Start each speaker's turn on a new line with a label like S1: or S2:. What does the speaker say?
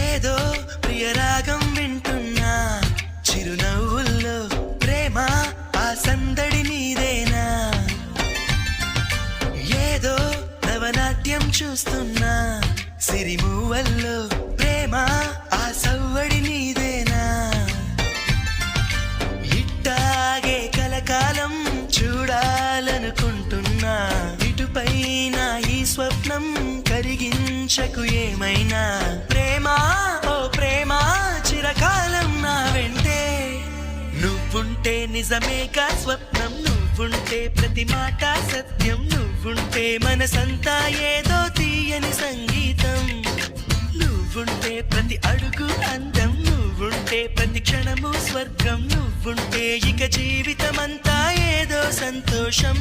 S1: ఏదో ప్రియరాగం వింటున్నా చిరునవ్వుల్లో ప్రేమ ఆ సందడి నీదేనా ఏదో నవనాట్యం చూస్తున్నా సిరిమూవల్లో ప్రేమ ఆ సవ్వడి నీదేనా ఇట్టాగే కలకాలం చూడాలనుకుంటున్నా ఇటుపైన ఈ స్వప్నం కరిగించకు ఏమైనా ప్రేమ ఓ ప్రేమ చిరకాలం నా వెంటే నువ్వుంటే నిజమేగా స్వప్నం నువ్వుంటే ప్రతి మాట సత్యం నువ్వుంటే మనసంతా ఏదో తీయని సంగీతం నువ్వుంటే ప్రతి అడుగు అందం నువ్వుంటే ప్రతి క్షణము స్వర్గం నువ్వుంటే ఇక జీవితమంతా ఏదో సంతోషం